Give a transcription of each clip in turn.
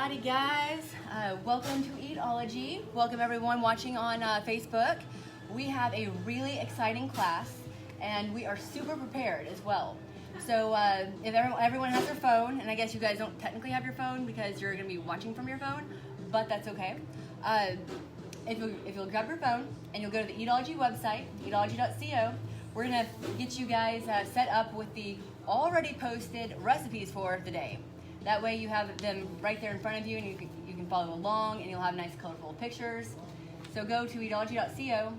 Howdy guys, welcome to Eatology. Welcome everyone watching on Facebook. We have a really exciting class and we are super prepared as well. So if everyone has their phone, and I guess you guys don't technically have your phone because you're going to be watching from your phone, but that's okay. If you'll grab your phone and you'll go to the Eatology website, eatology.co, we're going to get you guys set up with the already posted recipes for the day. That way you have them right there in front of you and you can follow along and you'll have nice colorful pictures. So go to eatology.co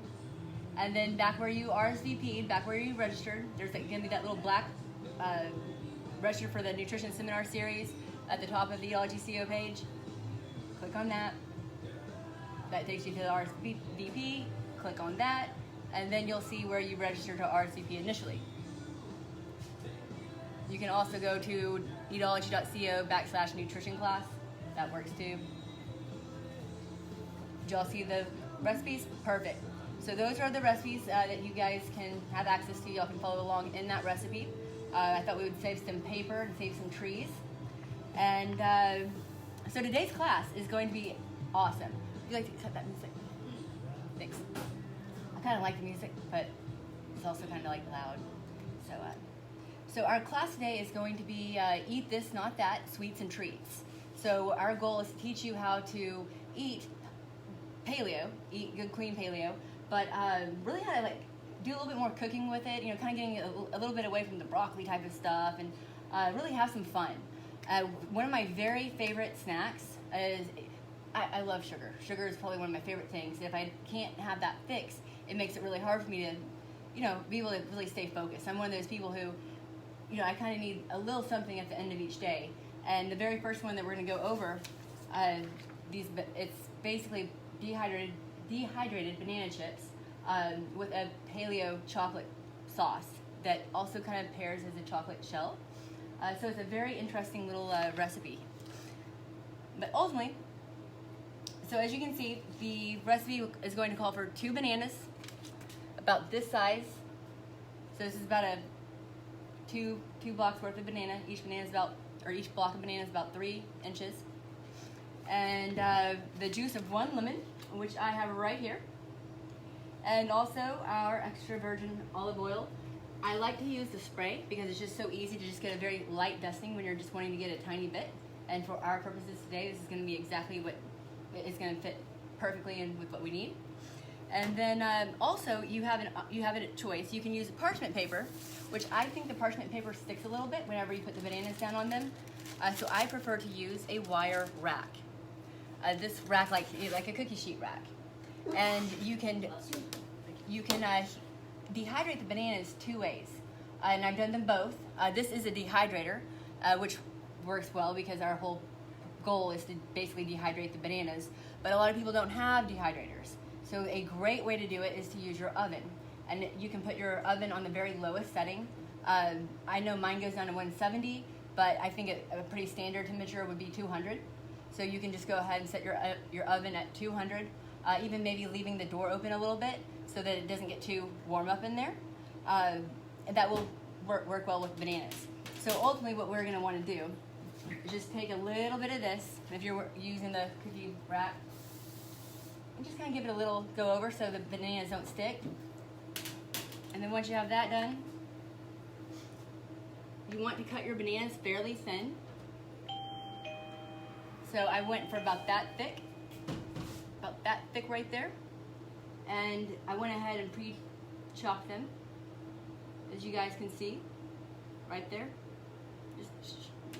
and then back where you RSVP'd, back where you registered, there's going to be that little black register for the nutrition seminar series at the top of the Eatology CO page. Click on that. That takes you to the RSVP. Click on that and then you'll see where you registered to RSVP initially. You can also go to eatology.co/nutrition class. That works too. Did y'all see the recipes? Perfect. So those are the recipes that you guys can have access to. Y'all can follow along in that recipe. I thought we would save some paper and save some trees. And so today's class is going to be awesome. Would you like to cut that music? Thanks. I kind of like the music, but it's also kind of like loud. So our class today is going to be Eat This, Not That, Sweets and Treats. So our goal is to teach you how to eat paleo, eat good clean paleo, but really how to do a little bit more cooking with it, kind of getting a little bit away from the broccoli type of stuff and really have some fun. One of my very favorite snacks is, I love sugar. Sugar is probably one of my favorite things. If I can't have that fix, it makes it really hard for me to, be able to really stay focused. I'm one of those people who, I kind of need a little something at the end of each day. And the very first one that we're going to go over, it's basically dehydrated banana chips with a Paleo chocolate sauce that also kind of pairs as a chocolate shell. So it's a very interesting little recipe. But ultimately, so as you can see, the recipe is going to call for 2 bananas, about this size. So this is about a two blocks worth of banana. Each block of banana is about 3 inches. And the juice of 1 lemon, which I have right here. And also our extra virgin olive oil. I like to use the spray because it's just so easy to just get a very light dusting when you're just wanting to get a tiny bit. And for our purposes today, this is going to be exactly what is going to fit perfectly in with what we need. And then also you have a choice. You can use parchment paper, which I think the parchment paper sticks a little bit whenever you put the bananas down on them. So I prefer to use a wire rack. This rack like a cookie sheet rack. And you can dehydrate the bananas 2 ways. And I've done them both. This is a dehydrator, which works well because our whole goal is to basically dehydrate the bananas. But a lot of people don't have dehydrators. So a great way to do it is to use your oven. And you can put your oven on the very lowest setting. I know mine goes down to 170, but I think a pretty standard temperature would be 200. So you can just go ahead and set your oven at 200, even maybe leaving the door open a little bit so that it doesn't get too warm up in there. And that will work well with bananas. So ultimately what we're going to want to do is just take a little bit of this, if you're using the cookie rack, and just kind of give it a little go over so the bananas don't stick. And then once you have that done, you want to cut your bananas fairly thin. So I went for about that thick right there. And I went ahead and pre-chopped them, as you guys can see, right there. Just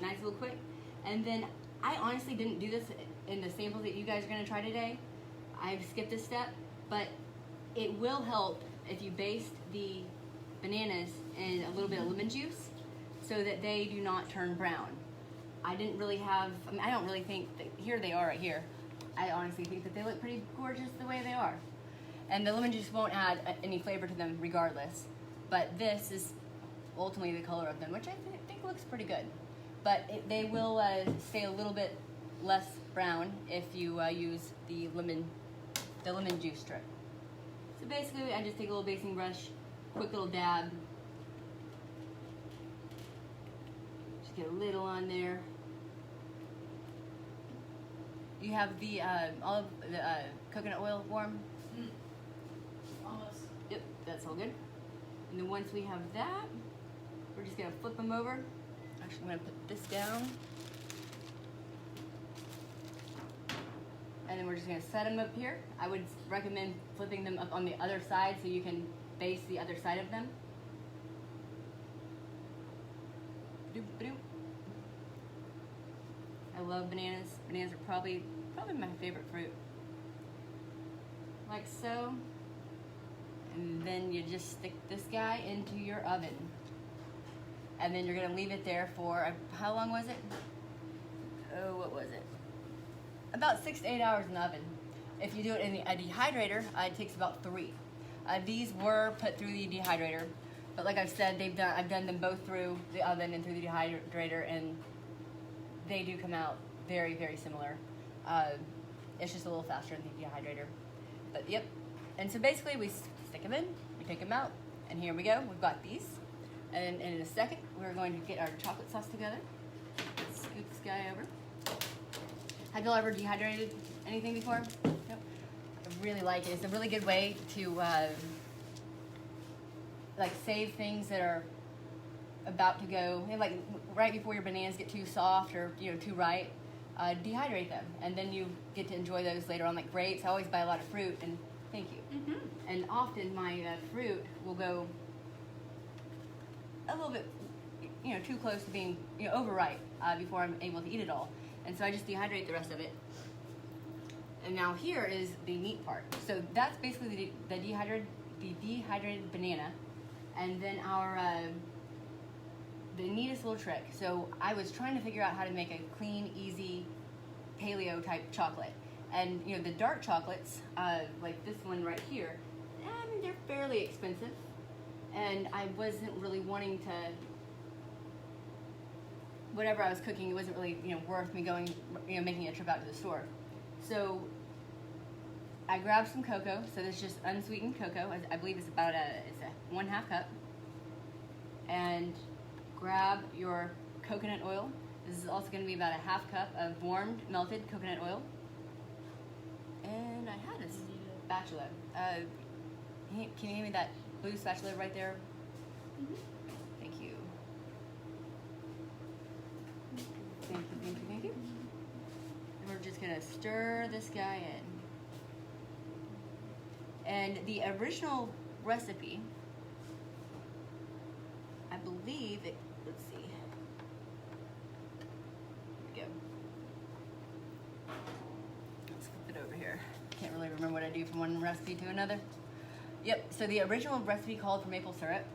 nice little quick. And then I honestly didn't do this in the samples that you guys are gonna try today. I've skipped this step, but it will help if you baste the bananas in a little bit of lemon juice so that they do not turn brown. I don't really think that, here they are right here. I honestly think that they look pretty gorgeous the way they are. And the lemon juice won't add any flavor to them regardless. But this is ultimately the color of them, which I think looks pretty good. But they will stay a little bit less brown if you use the lemon juice strip. So basically, I just take a little basting brush, quick little dab. Just get a little on there. You have the coconut oil warm? Almost. Yep, that's all good. And then once we have that, we're just gonna flip them over. Actually, I'm gonna put this down. And then we're just gonna set them up here. I would recommend flipping them up on the other side so you can face the other side of them. I love bananas. Bananas are probably my favorite fruit. Like so. And then you just stick this guy into your oven. And then you're gonna leave it there for, how long was it? Oh, what was it? About 6 to 8 hours in the oven. If you do it in a dehydrator, it takes about 3. These were put through the dehydrator, but like I've said, I've done them both through the oven and through the dehydrator, and they do come out very, very similar. It's just a little faster in the dehydrator. But yep. And so basically we stick them in, we take them out, and here we go. We've got these. And in a second, we're going to get our chocolate sauce together. Let's scoot this guy over. Have y'all ever dehydrated anything before? Nope. I really like it. It's a really good way to like save things that are about to go, like right before your bananas get too soft or too ripe. Dehydrate them, and then you get to enjoy those later on. Like grapes, I always buy a lot of fruit, and thank you. Mm-hmm. And often my fruit will go a little bit, too close to being overripe before I'm able to eat it all. And so I just dehydrate the rest of it. And now here is the meat part. So that's basically the dehydrated banana. And then our the neatest little trick. So I was trying to figure out how to make a clean, easy paleo type chocolate. And the dark chocolates, like this one right here, they're fairly expensive. And I wasn't really wanting to, whatever I was cooking, it wasn't really worth me going, making a trip out to the store. So I grabbed some cocoa. So there's just unsweetened cocoa. I believe it's about it's a 1/2 cup. And grab your coconut oil. This is also going to be about a 1/2 cup of warmed, melted coconut oil. And I had a spatula. Can you hand me that blue spatula right there? Mm-hmm. Thank you. Thank you, thank you, thank you. And we're just gonna stir this guy in. And the original recipe, I believe it, let's see. Here we go. Let's flip it over here. Can't really remember what I do from one recipe to another. Yep, so the original recipe called for maple syrup.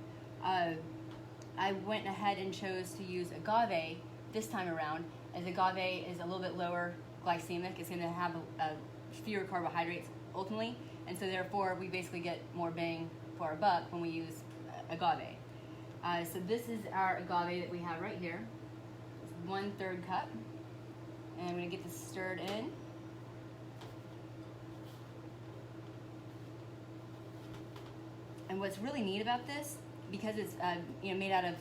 I went ahead and chose to use agave this time around, as agave is a little bit lower glycemic. It's going to have fewer carbohydrates ultimately, and so therefore we basically get more bang for our buck when we use agave. So this is our agave that we have right here. It's 1/3 cup, and I'm going to get this stirred in. And what's really neat about this, because it's made out of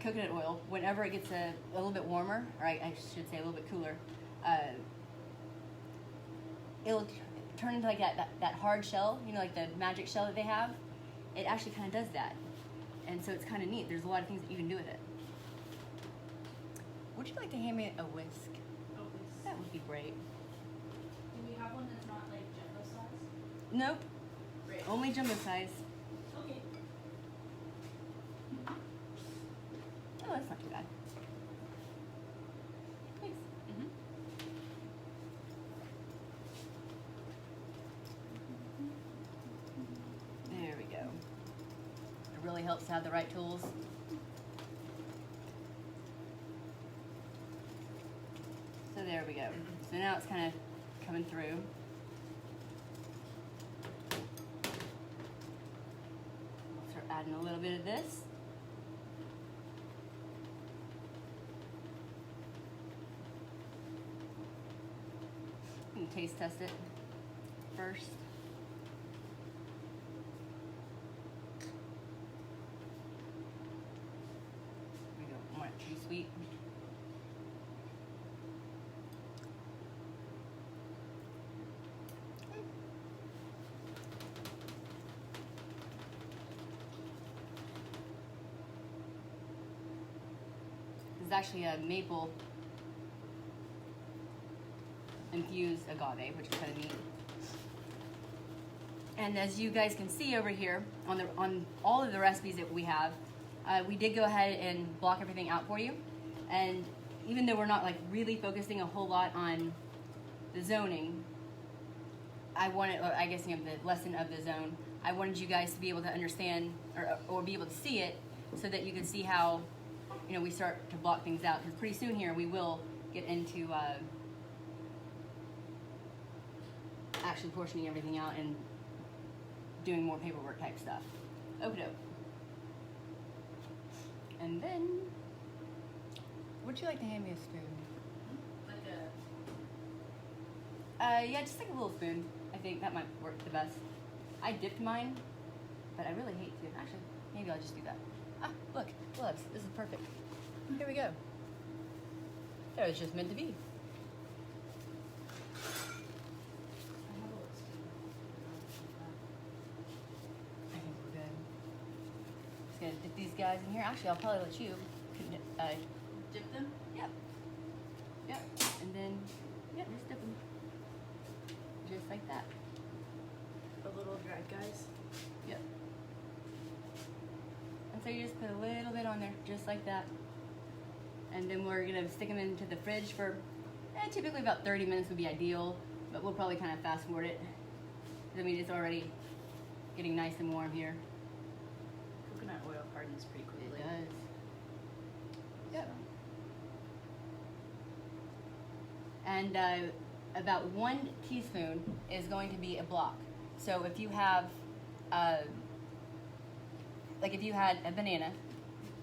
coconut oil, whenever it gets a little bit warmer, or I should say a little bit cooler, it'll turn into like that hard shell, like the magic shell that they have. It actually kind of does that. And so it's kind of neat. There's a lot of things that you can do with it. Would you like to hand me a whisk? Oh, please. That would be great. Do we have one that's not like jumbo size? Nope, Great. only jumbo size. Okay. Oh, that's not too bad. Thanks. Mm-hmm. There we go. It really helps to have the right tools. So there we go. So now it's kind of coming through. We'll start adding a little bit of this. And taste test it first. We don't want it too sweet. This is actually a maple infused agave, which is kind of neat. And as you guys can see over here on all of the recipes that we have, we did go ahead and block everything out for you. And even though we're not like really focusing a whole lot on the zoning, I wanted, or I guess, you know, the lesson of the zone, I wanted you guys to be able to understand or be able to see it, so that you can see how, you know, we start to block things out. Because pretty soon here we will get into actually portioning everything out and doing more paperwork type stuff. Okie doke. And then, would you like to hand me a spoon? Like Yeah, just like a little spoon. I think that might work the best. I dipped mine, but I really hate to. Actually, maybe I'll just do that. Ah, look, gloves. This is perfect. Here we go. That was just meant to be. I think we're good. Just gonna dip these guys in here. Actually, I'll probably let you. dip them? Yep. Yep. And then, yep, just dip them. Just like that. The little dried guys. Yep. And so you just put a little bit on there, just like that. And then we're gonna stick them into the fridge for, typically about 30 minutes would be ideal, but we'll probably kind of fast forward it. I mean, it's already getting nice and warm here. Coconut oil hardens pretty quickly. It does. Yep. And about 1 teaspoon is going to be a block. So if you have, like if you had a banana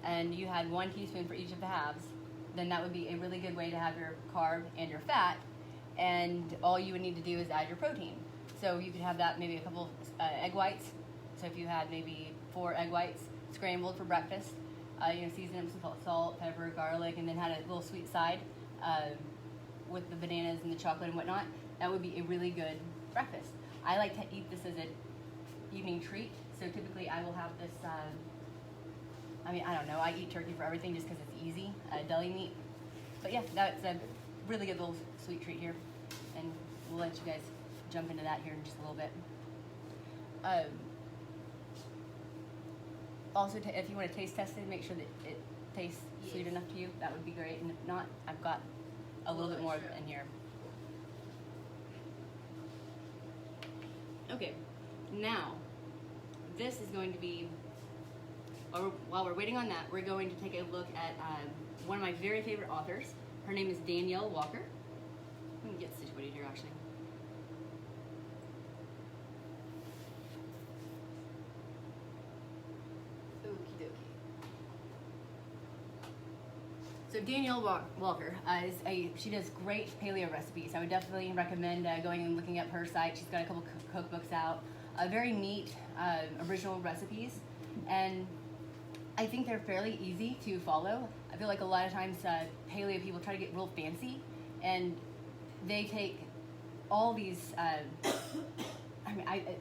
and you had 1 teaspoon for each of the halves, then that would be a really good way to have your carb and your fat, and all you would need to do is add your protein. So you could have that, maybe a couple egg whites. So if you had maybe 4 egg whites scrambled for breakfast, you know, season them with some salt, pepper, garlic, and then had a little sweet side with the bananas and the chocolate and whatnot, that would be a really good breakfast. I like to eat this as an evening treat, so typically I will have this, I mean, I don't know, I eat turkey for everything just because it's easy, deli meat. But yeah, that's a really good little sweet treat here, and we'll let you guys jump into that here in just a little bit. Also, if you want to taste test it, make sure that it tastes sweet enough to you. That would be great, and if not, I've got a little bit more in here. Okay, now this is going to be, while we're waiting on that, we're going to take a look at one of my very favorite authors. Her name is Danielle Walker. Let me get situated here, actually. Okie dokie. So Danielle Walker she does great paleo recipes. I would definitely recommend going and looking up her site. She's got a couple cookbooks out, very neat original recipes, and I think they're fairly easy to follow. I feel like a lot of times paleo people try to get real fancy, and they take all these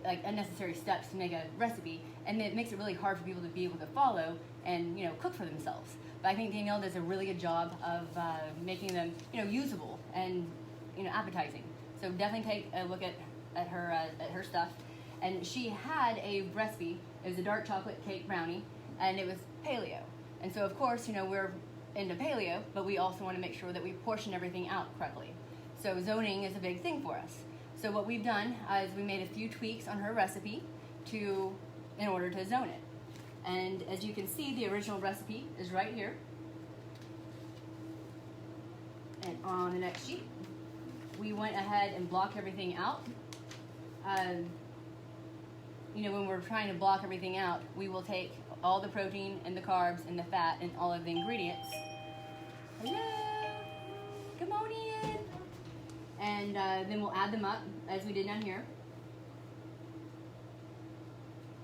like unnecessary steps to make a recipe, and it makes it really hard for people to be able to follow and, you know, cook for themselves. But I think Danielle does a really good job of making them, you know, usable and, you know, appetizing. So definitely take a look at her stuff. And she had a recipe. It was a dark chocolate cake brownie, and it was paleo. And so of course, you know, we're into paleo, but we also want to make sure that we portion everything out correctly. So zoning is a big thing for us. So what we've done is we made a few tweaks on her recipe in order to zone it. And as you can see, the original recipe is right here. And on the next sheet, we went ahead and blocked everything out. You know, when we're trying to block everything out, we will take all the protein and the carbs and the fat and all of the ingredients. Hello, come on in. And then we'll add them up as we did down here.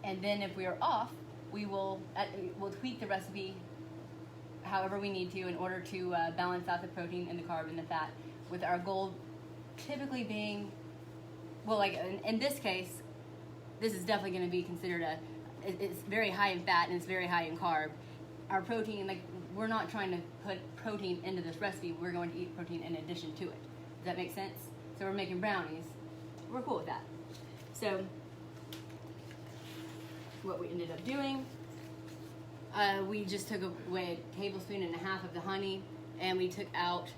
And then if we are off, we'll tweak the recipe however we need to in order to balance out the protein and the carb and the fat, with our goal typically being, well, like in this case, this is definitely going to be considered it's very high in fat and it's very high in carb. our protein, like we're not trying to put protein into this recipe. We're going to eat protein in addition to it. Does that make sense? So we're making brownies. We're cool with that. So what we ended up doing, we just took away a tablespoon and a half of the honey, and we took out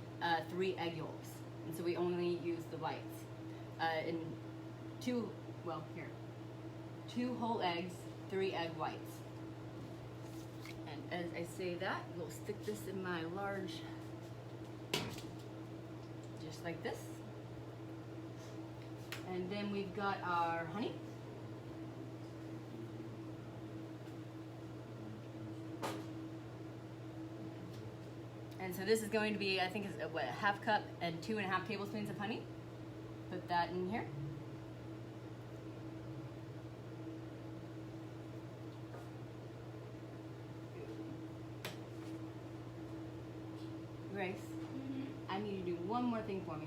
3 egg yolks. And so we only used the whites. And 2 whole eggs, 3 egg whites. And as I say that, we'll stick this in my large, just like this. And then we've got our honey. And so this is going to be, I think, is what, a half cup and 2.5 tablespoons of honey. Put that in here. Grace, I need you to do one more thing for me.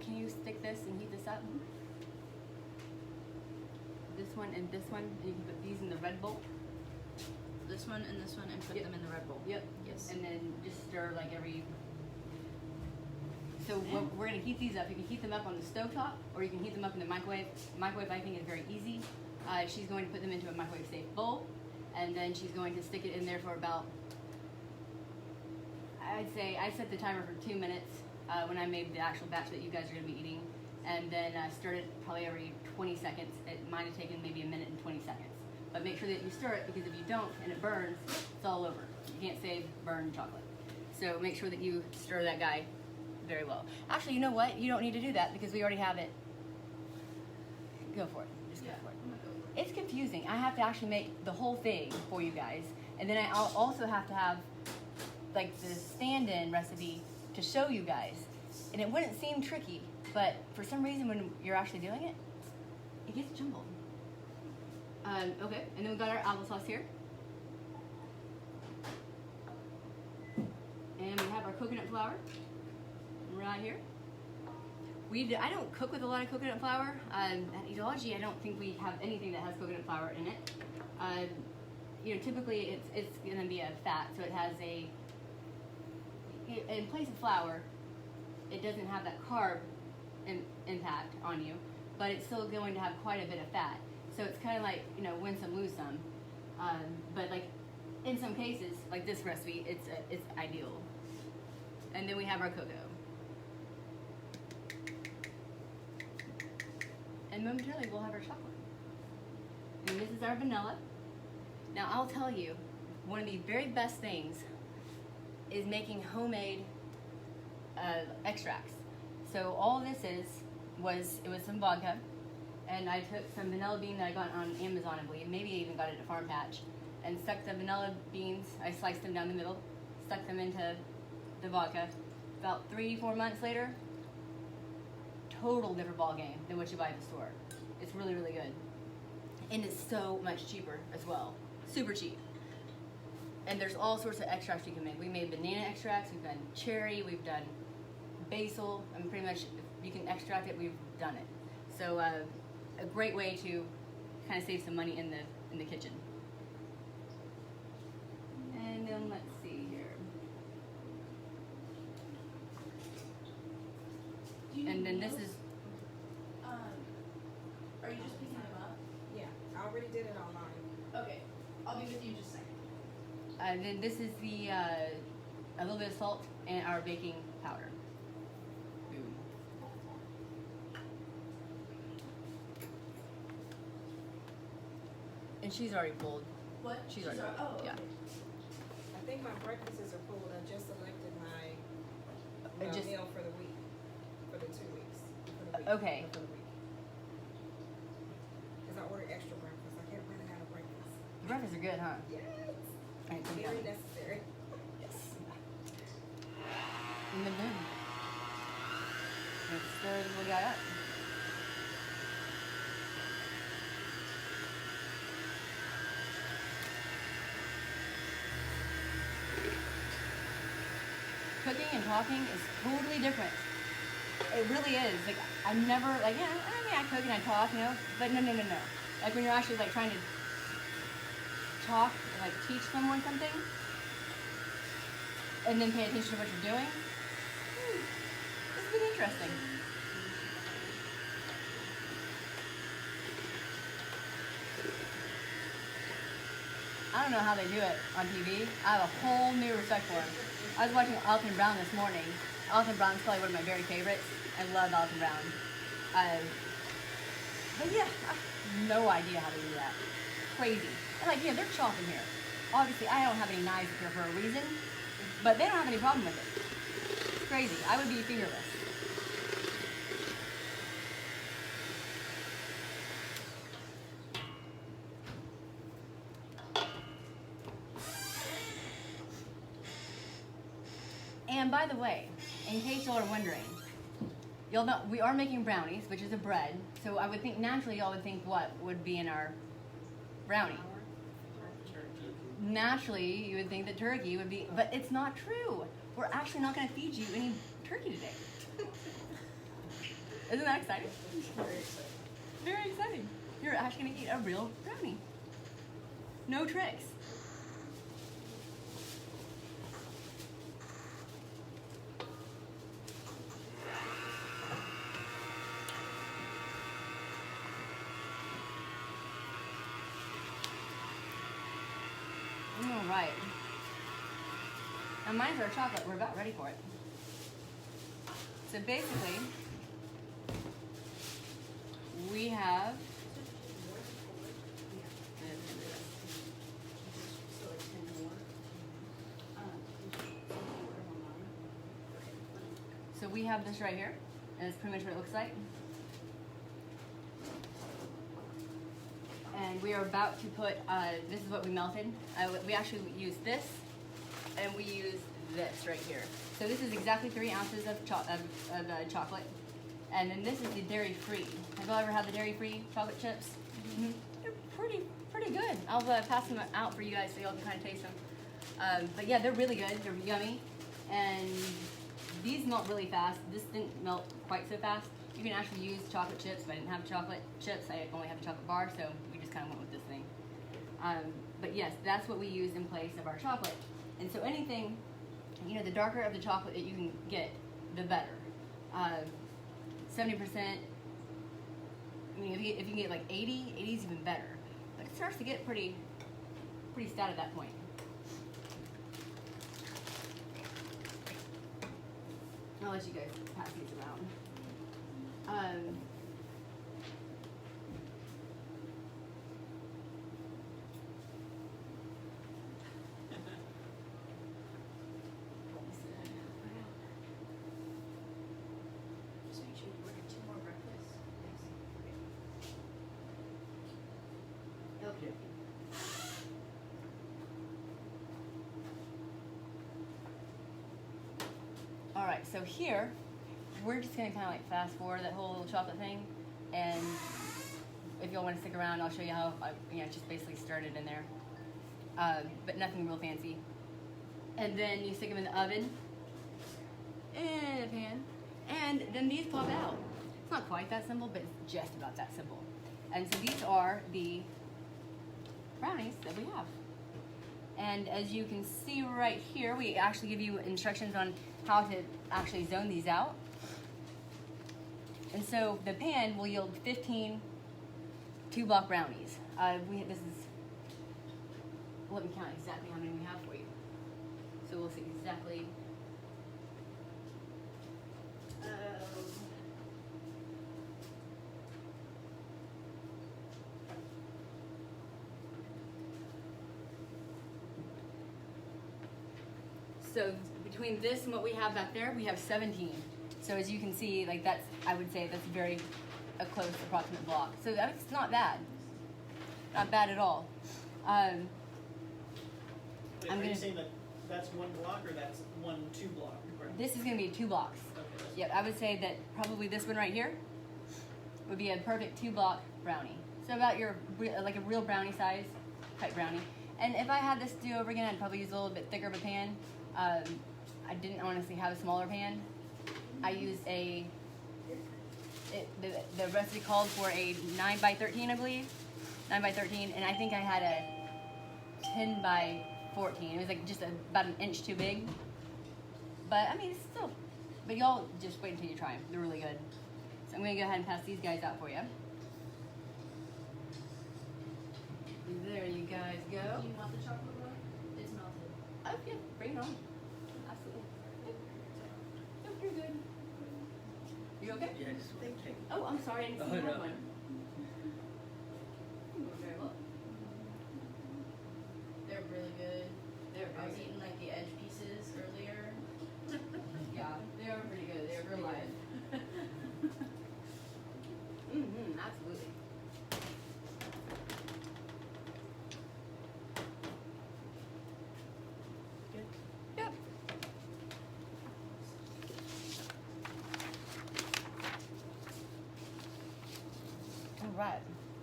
Can you stick this and heat this up? This one and this one, and you can put these in the red bowl. This one and this one, and put them in the red bowl. Yep. Yes. And then just stir like every. So we're gonna heat these up. You can heat them up on the stovetop, or you can heat them up in the microwave. Microwave, I think, is very easy. She's going to put them into a microwave safe bowl, and then she's going to stick it in there for about. I'd say I set the timer for 2 minutes when I made the actual batch that you guys are gonna be eating, and then stirred it probably every 20 seconds. It might have taken maybe 1 minute and 20 seconds. But make sure that you stir it, because if you don't and it burns, it's all over. You can't save burned chocolate. So make sure that you stir that guy very well. Actually, you know what? You don't need to do that because we already have it. Go for it. Just go for it. It's confusing. I have to actually make the whole thing for you guys. And then I also have to have like the stand-in recipe to show you guys. And it wouldn't seem tricky, but for some reason when you're actually doing it, it gets jumbled. Okay, and then we've got our applesauce here. And we have our coconut flour right here. I don't cook with a lot of coconut flour. At Eatology, I don't think we have anything that has coconut flour in it. You know, typically it's gonna be a fat, so it has in place of flour, it doesn't have that carb impact on you, but it's still going to have quite a bit of fat. So it's kind of like, you know, win some, lose some. But like in some cases, like this recipe, it's ideal. And then we have our cocoa. And momentarily we'll have our chocolate. And this is our vanilla. Now I'll tell you, one of the very best things is making homemade extracts. So all this was some vodka, and I took some vanilla bean that I got on Amazon, I believe, maybe I even got it at Farm Patch, and stuck the vanilla beans, I sliced them down the middle, stuck them into the vodka. About 3-4 months later, total different ball game than what you buy at the store. It's really, really good. And it's so much cheaper as well. Super cheap. And there's all sorts of extracts you can make. We made banana extracts, we've done cherry, we've done basil, and pretty much if you can extract it, we've done it. So a great way to kind of save some money in the kitchen. And then let's see here. And then this is. Are you just picking them up? Yeah, I already did it online. Okay, I'll be with you in just a second. And then this is the a little bit of salt and our baking powder. Boom. And she's already pulled. What? She's already Oh, okay. yeah. I think my breakfasts are pulled. I just selected my Just- meal for the week, for the 2 weeks. For the week, Okay. For the week. Because I ordered extra breakfast. I kept running out of breakfast. The breakfasts are good, huh? Yes. All right, so we got Very it. necessary. Yes. And then boom. Let's stir the little guy up. Cooking and talking is totally different. It really is. Like I never like I cook and I talk, you know, but no. Like when you're actually like trying to talk, like teach someone something, and then pay attention to what you're doing, it's been interesting. I don't know how they do it on TV. I have a whole new respect for them. I was watching Alton Brown this morning. Alton Brown's probably one of my very favorites. I love Alton Brown. But yeah, I have no idea how to do that. Crazy. And like, yeah, they're chopping here. Obviously, I don't have any knives here for a reason, but they don't have any problem with it. It's crazy. I would be fingerless. And by the way, in case y'all are wondering, y'all know we are making brownies, which is a bread. So I would think naturally y'all would think what would be in our brownie. Naturally, you would think that turkey would be, but it's not true. We're actually not going to feed you any turkey today. Isn't that exciting? Very exciting. Very exciting. You're actually going to eat a real brownie. No tricks. All right. Now mine's our chocolate. We're about ready for it. So basically, we have. So we have this right here, and it's pretty much what it looks like. And we are about to put, this is what we melted. We actually use this, and we use this right here. So this is exactly 3 ounces of chocolate. And then this is the dairy-free. Have y'all ever had the dairy-free chocolate chips? Mm-hmm. They're pretty good. I'll pass them out for you guys so y'all can kind of taste them. But yeah, they're really good. They're yummy. And these melt really fast. This didn't melt quite so fast. You can actually use chocolate chips, but I didn't have chocolate chips. I only have a chocolate bar, so we just kind of went with this thing. But yes, that's what we use in place of our chocolate. And so anything, you know, the darker of the chocolate that you can get, the better. 70%, I mean, if you can get like 80, 80 is even better. But it starts to get pretty stout at that point. I'll let you guys pass these around. Just make sure you order 2 more breakfasts. Okay. All right, so here, we're just gonna kind of like fast forward that whole little chocolate thing, and if y'all want to stick around, I'll show you how I just basically stirred it in there, but nothing real fancy. And then you stick them in the oven, in a pan, and then these pop out. It's not quite that simple, but it's just about that simple. And so these are the brownies that we have. And as you can see right here, we actually give you instructions on how to actually zone these out. And so the pan will yield 15 2-block brownies. This is, let me count exactly how many we have for you. So we'll see exactly. So between this and what we have back there, we have 17. So as you can see, like that's, I would say that's a close approximate block. So that's not bad. Not bad at all. Wait, are you saying that that's 1 block or that's 1 2-block? This is gonna be 2 blocks. Okay. Yep, I would say that probably this one right here would be a perfect 2-block brownie. So about like a real brownie size type brownie. And if I had this to do over again, I'd probably use a little bit thicker of a pan. I didn't honestly have a smaller pan. I used the recipe called for a 9 by 13, I believe. 9 by 13, and I think I had a 10 by 14. It was like just about an inch too big. But I mean, it's still. But y'all just wait until you try them. They're really good. So I'm gonna go ahead and pass these guys out for you. There you guys go. Do you want the chocolate bar? It's melted. Oh yeah, bring it on. Absolutely. Nope, you're good. You okay? Yeah, just want to take. Oh, I'm sorry, I didn't see you had one. Very well. They're really good. They're I was very eating like the edge pieces earlier. good. Yeah, they are pretty good. They're Real really life. good. Mm-hmm, absolutely. Good. Yep. All right.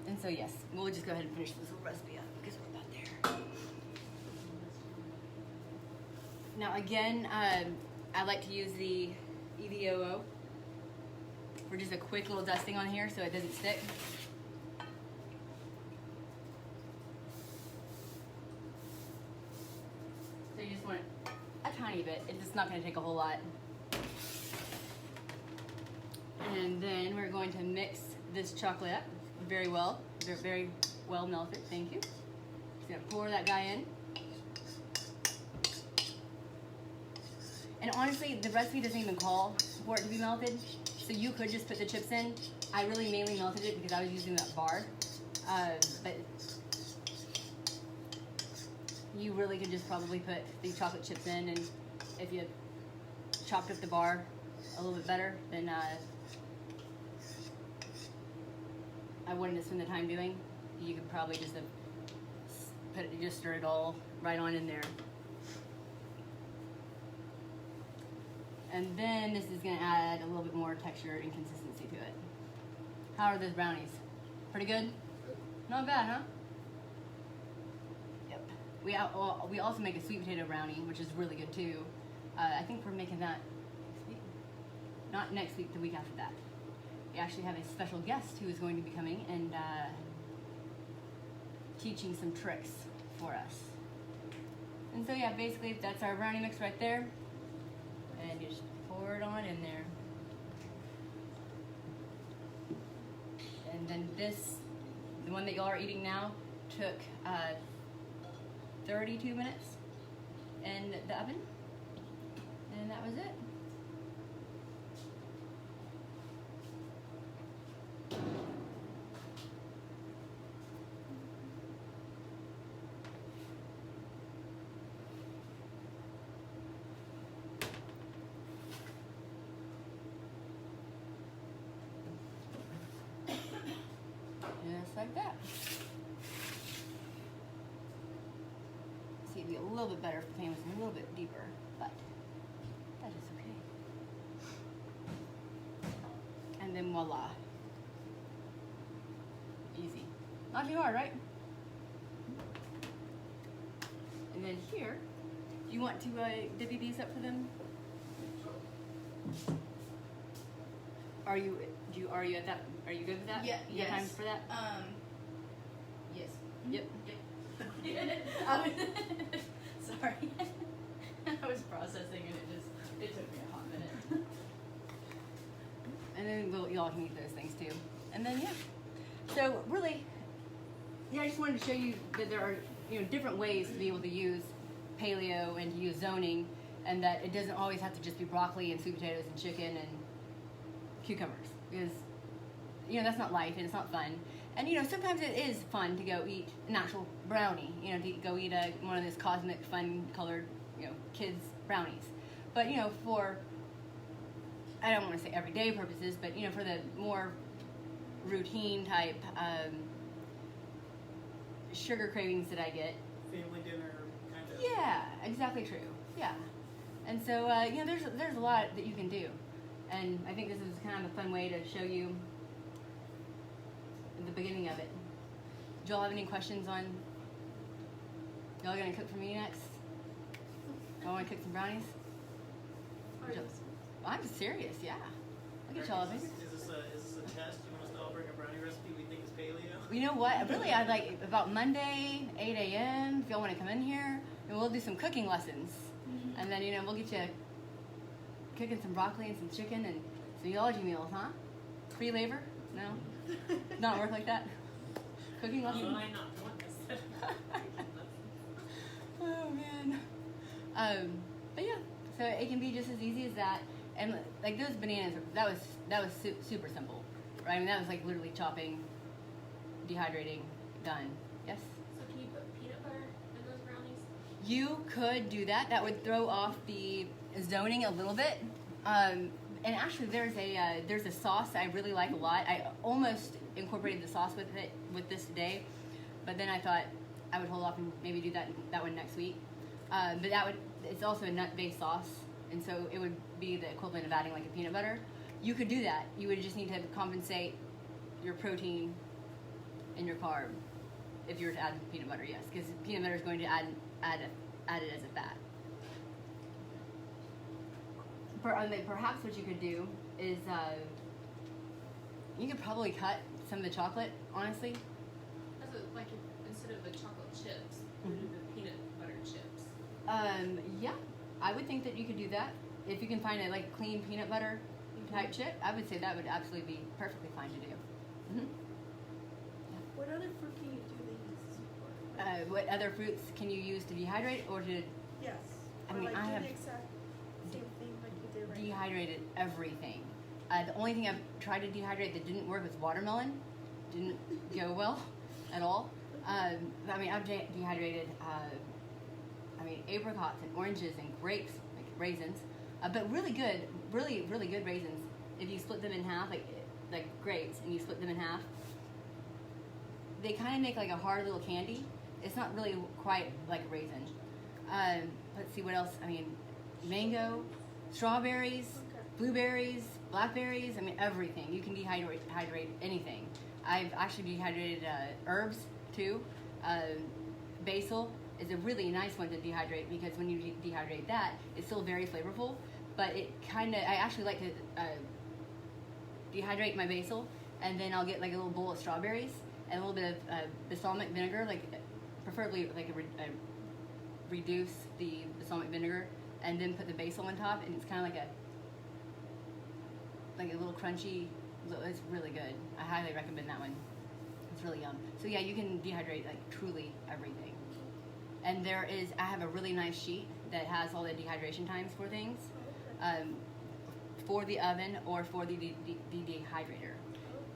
And so yes, we'll just go ahead and finish this little recipe up because we're about there. Now again, I like to use the EVOO for just a quick little dusting on here so it doesn't stick. So you just want a tiny bit. It's not going to take a whole lot. And then we're going to mix this chocolate up very well. Very well melted, thank you. Just gonna pour that guy in. And honestly, the recipe doesn't even call for it to be melted, so you could just put the chips in. I really mainly melted it because I was using that bar, but you really could just probably put the chocolate chips in, and if you chopped up the bar a little bit better, then I wouldn't have spent the time doing. You could probably just have just stir it all right on in there. And then this is gonna add a little bit more texture and consistency to it. How are those brownies? Pretty good? Not bad, huh? Yep. We also make a sweet potato brownie, which is really good too. I think we're making that next week. Not next week, the week after that. We actually have a special guest who is going to be coming and teaching some tricks for us. And so yeah, basically that's our brownie mix right there. And you just pour it on in there. And then this, the one that y'all are eating now, took 32 minutes in the oven. And that was it. Just like that. See, it'd be a little bit better if the pan was a little bit deeper, but that is okay. And then voila. Easy. Not too hard, right? And then here, do you want to divvy these up for them? Are you at that? Are you good with that? Yeah. You got time Yes. for that? Yes. Yep. Sorry. I was processing and it took me a hot minute. And then y'all can eat those things too. And then yeah. So really, yeah, I just wanted to show you that there are different ways to be able to use paleo and to use zoning, and that it doesn't always have to just be broccoli and sweet potatoes and chicken and cucumbers, because that's not life and it's not fun. And sometimes it is fun to go eat an actual brownie, to go eat one of those cosmic fun colored kids brownies. But for, I don't want to say everyday purposes, but for the more routine type sugar cravings that I get. Family dinner kind of. Yeah, exactly true. Yeah. And so there's a lot that you can do. And I think this is kind of a fun way to show you the beginning of it. Do y'all have any questions on, y'all gonna cook for me next? Y'all wanna cook some brownies? I'm serious, yeah. Look at y'all. Is this a test? You want us to all bring a brownie recipe we think is paleo. You know what? Really, I'd like about Monday, 8 a.m. If y'all want to come in here, and we'll do some cooking lessons. And then, we'll get you cooking some broccoli and some chicken and some Eatology meals, huh? Free labor? No? Not work like that? Cooking lessons? You might not want this. Oh, man. But yeah, so it can be just as easy as that. And like those bananas, that was super simple, right? I mean, that was like literally chopping, dehydrating, done. Yes? So can you put peanut butter in those brownies? You could do that. That would throw off the zoning a little bit. And actually, there's a sauce I really like a lot. I almost incorporated the sauce with this today, but then I thought I would hold off and maybe do that one next week. But it's also a nut-based sauce, and so it would be the equivalent of adding like a peanut butter. You could do that. You would just need to compensate your protein and your carb if you were to add peanut butter, yes, because peanut butter is going to add it as a fat. Perhaps what you could do is you could probably cut some of the chocolate, honestly. That's like instead of the chocolate chips, do the peanut butter chips. Yeah, I would think that you could do that. If you can find a like clean peanut butter type chip, I would say that would absolutely be perfectly fine to do. Mm-hmm. What other fruit can you do these for? What other fruits can you use to dehydrate or to Yes. I Or mean, like I do have the exact same thing like you did right now. dehydrated everything? The only thing I've tried to dehydrate that didn't work was watermelon. Didn't go well at all. I mean, I've dehydrated apricots and oranges and grapes, like raisins, but really good raisins. If you split them in half, like grapes, and you split them in half, they kind of make like a hard little candy. It's not really quite like a raisin. Let's see what else. I mean, mango, strawberries, blueberries, blackberries. I mean, everything. You can dehydrate anything. I've actually dehydrated herbs too. Basil is a really nice one to dehydrate because when you dehydrate that, it's still very flavorful. But I actually like to dehydrate my basil, and then I'll get like a little bowl of strawberries and a little bit of balsamic vinegar, like preferably like reduce the balsamic vinegar, and then put the basil on top, and it's kind of like a little crunchy. It's really good. I highly recommend that one. It's really yum. So yeah, you can dehydrate like truly everything. And I have a really nice sheet that has all the dehydration times for things, for the oven or for the dehydrator.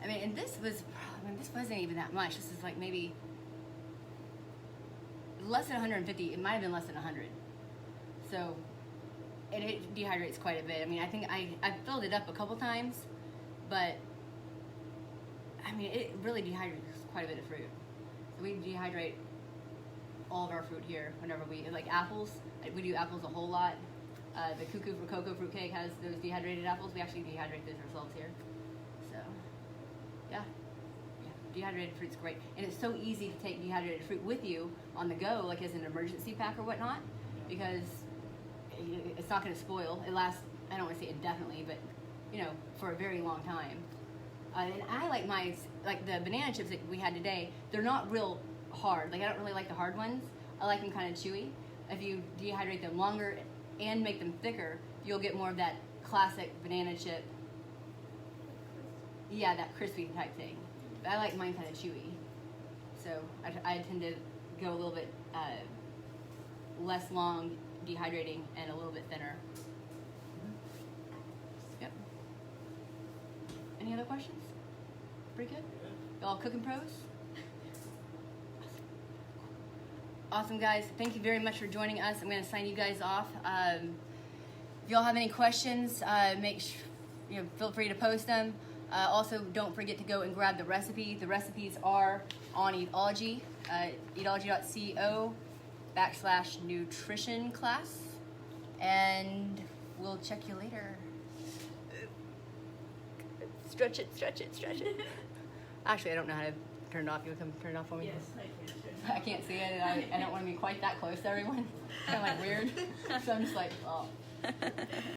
I mean, and this wasn't even that much. This is like maybe less than 150. It might have been less than 100. So, and it dehydrates quite a bit. I mean, I think I filled it up a couple times, but I mean, it really dehydrates quite a bit of fruit. So we dehydrate all of our fruit here whenever like apples. We do apples a whole lot. The Cuckoo for Cocoa fruitcake has those dehydrated apples. We actually dehydrate those ourselves here. So, yeah, dehydrated fruit's great, and it's so easy to take dehydrated fruit with you on the go, like as an emergency pack or whatnot, because it's not going to spoil. It lasts. I don't want to say indefinitely, but for a very long time. And I like the banana chips that we had today. They're not real hard. Like I don't really like the hard ones. I like them kind of chewy. If you dehydrate them longer and make them thicker, you'll get more of that classic banana chip. Yeah, that crispy type thing. But I like mine kind of chewy. So I tend to go a little bit less long dehydrating and a little bit thinner. Yep. Any other questions? Pretty good? Y'all cooking pros? Awesome, guys. Thank you very much for joining us. I'm going to sign you guys off. If y'all have any questions, feel free to post them. Also, don't forget to go and grab the recipe. The recipes are on Eatology, eatology.co/nutrition class. And we'll check you later. Stretch it. Actually, I don't know how to turn it off. You want to come turn it off for me? Yes, I can. I can't see it, and I don't want to be quite that close to everyone. Kind of like weird. So I'm just like, oh.